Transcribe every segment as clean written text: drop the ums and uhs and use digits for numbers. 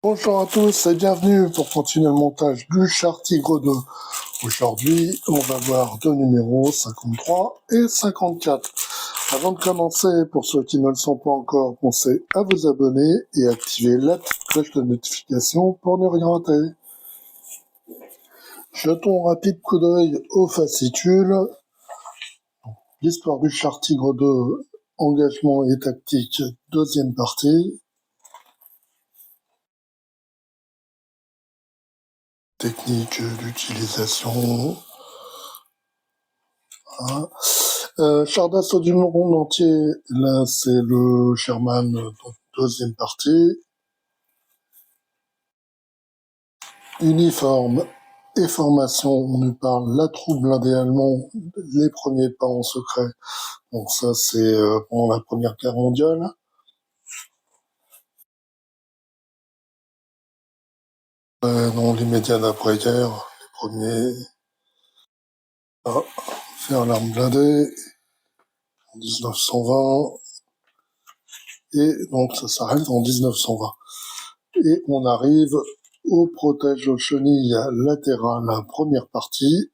Bonjour à tous et bienvenue pour continuer le montage du Char Tigre 2. Aujourd'hui, on va voir deux numéros 53 et 54. Avant de commencer, pour ceux qui ne le sont pas encore, pensez à vous abonner et activer la petite cloche de notification pour ne rien rater. Jetons un rapide coup d'œil aux fascicules. L'histoire du Char Tigre 2, engagement et tactique, deuxième partie. Technique d'utilisation. Voilà. Char d'assaut du monde entier, là c'est le Sherman, donc deuxième partie. Uniforme et formation, on nous parle la troupe blindée allemand, les premiers pas en secret. Donc ça c'est pendant la Première Guerre mondiale. Dans l'immédiat d'après-guerre, les premiers à faire l'arme blindée en 1920. Et donc ça s'arrête en 1920. Et on arrive au protège aux chenilles latérales, première partie,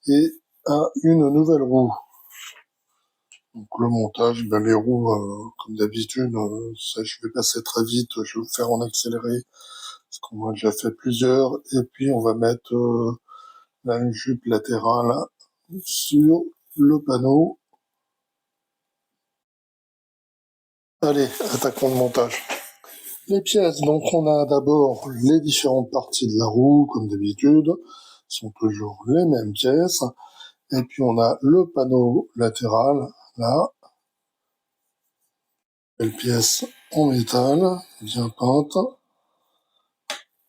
et à une nouvelle roue. Donc le montage, les roues, comme d'habitude, ça je vais passer très vite, je vais vous faire en accéléré, parce qu'on a déjà fait plusieurs, et puis on va mettre là une jupe latérale sur le panneau. Allez, attaquons le montage. Les pièces, donc on a d'abord les différentes parties de la roue, comme d'habitude, sont toujours les mêmes pièces. Et puis on a le panneau latéral, là, belle pièce en métal, bien peinte.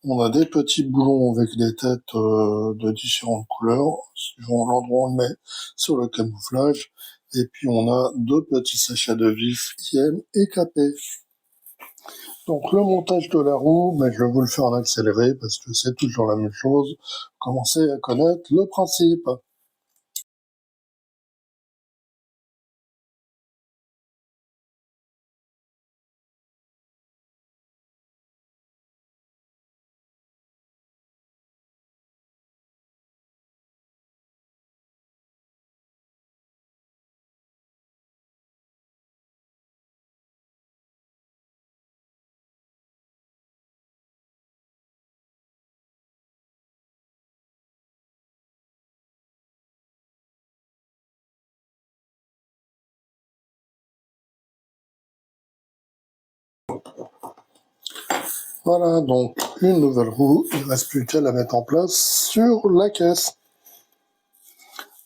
On a des petits boulons avec des têtes de différentes couleurs, suivant l'endroit où on le met sur le camouflage. Et puis on a deux petits sachets de vif IM et KP. Donc le montage de la roue, je vais vous le faire en accéléré parce que c'est toujours la même chose. Commencez à connaître le principe. Voilà, donc une nouvelle roue, il ne reste plus qu'à la mettre en place sur la caisse.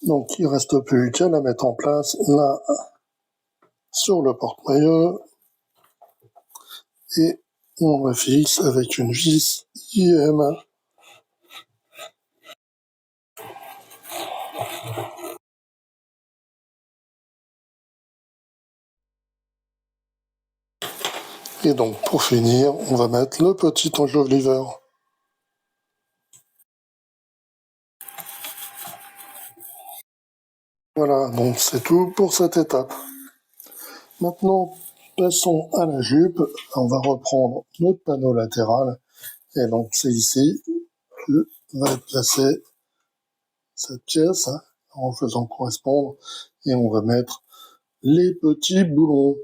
Donc il ne reste plus qu'à la mettre en place là sur le porte-maillot et on la fixe avec une vis IM. Et donc pour finir, on va mettre le petit enjoliveur. Voilà, donc c'est tout pour cette étape. Maintenant, passons à la jupe. On va reprendre notre panneau latéral. Et donc c'est ici que va être placée cette pièce, en faisant correspondre. Et on va mettre les petits boulons.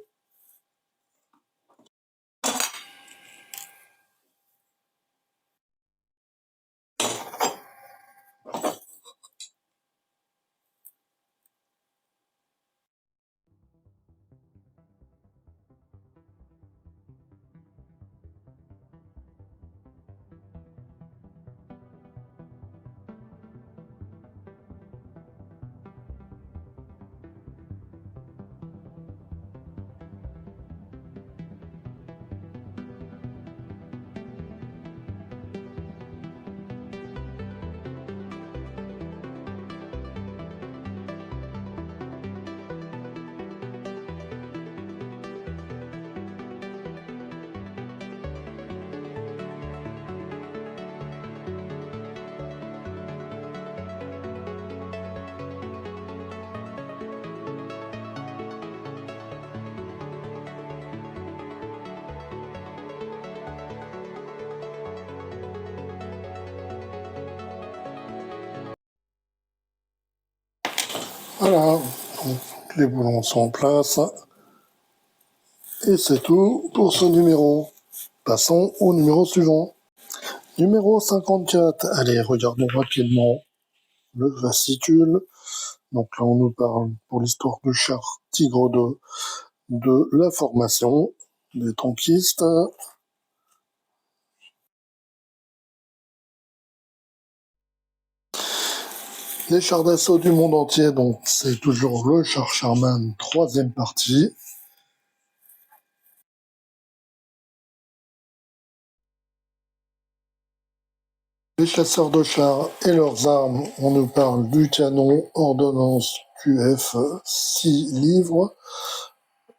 Voilà, donc les boulons sont en place. Et c'est tout pour ce numéro. Passons au numéro suivant. Numéro 54. Allez, regardons rapidement le fascicule. Donc là, on nous parle pour l'histoire de Char Tigre de la formation des tanquistes. Les chars d'assaut du monde entier, donc c'est toujours le char Sherman, troisième partie. Les chasseurs de chars et leurs armes, on nous parle du canon ordonnance QF 6 livres,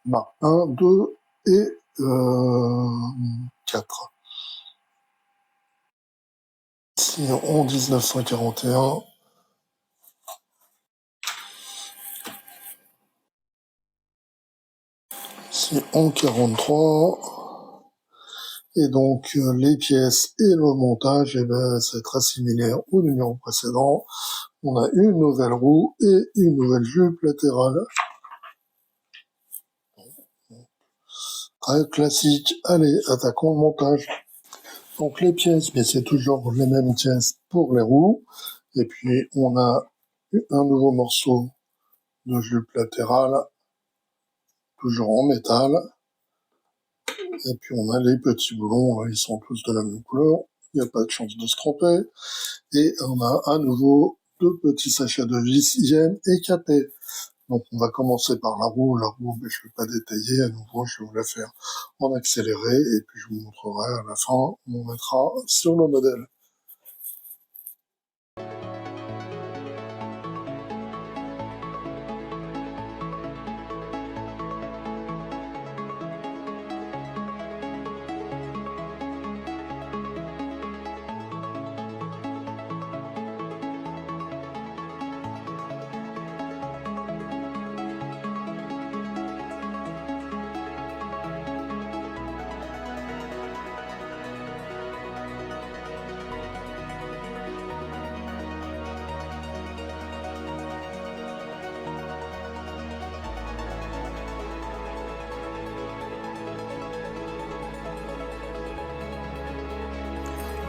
Mark 1, 2 et 4. Ici en 1941. Ici en 43. Et donc les pièces et le montage, eh ben, c'est très similaire au numéro précédent. On a une nouvelle roue et une nouvelle jupe latérale. Très classique. Allez, attaquons le montage. Donc les pièces, mais c'est toujours les mêmes pièces pour les roues. Et puis on a un nouveau morceau de jupe latérale, toujours en métal. Et puis on a les petits boulons, ils sont tous de la même couleur. Il n'y a pas de chance de se tromper. Et on a à nouveau deux petits sachets de vis IM et KT. Donc on va commencer par la roue. La roue, mais je ne vais pas détailler. À nouveau, je vais vous la faire en accéléré. Et puis je vous montrerai à la fin, on mettra sur le modèle.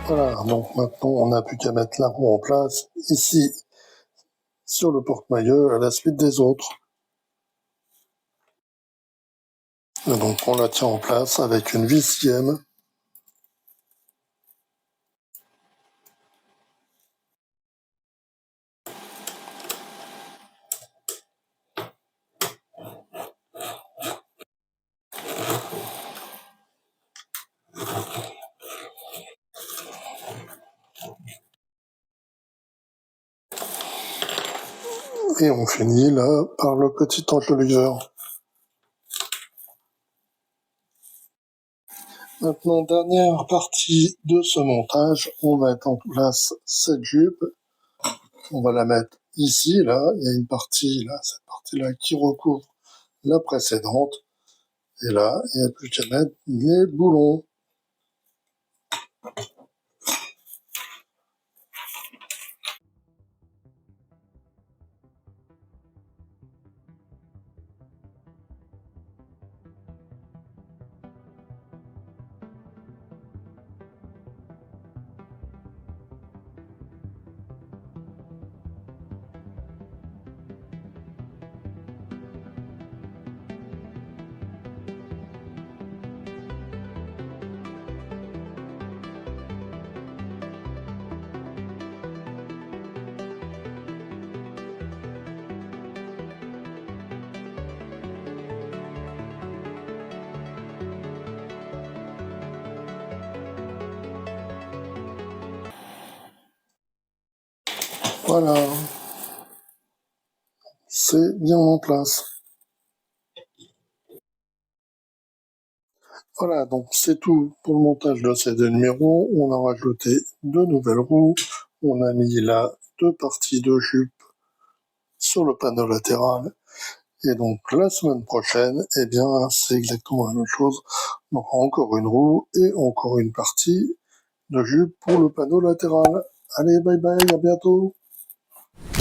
Voilà, donc maintenant on n'a plus qu'à mettre la roue en place ici sur le porte-maillot à la suite des autres. Et donc on la tient en place avec une vis IM. Et on finit là par le petit enjoliveur. Maintenant, dernière partie de ce montage, on va mettre en place cette jupe. On va la mettre ici, là. Il y a une partie, là, cette partie-là qui recouvre la précédente. Et là, il n'y a plus qu'à mettre les boulons. Voilà, c'est bien en place. Voilà, donc c'est tout pour le montage de ces deux numéros. On a rajouté deux nouvelles roues. On a mis là deux parties de jupe sur le panneau latéral. Et donc la semaine prochaine, eh bien, c'est exactement la même chose. Donc encore une roue et encore une partie de jupe pour le panneau latéral. Allez, bye bye, à bientôt.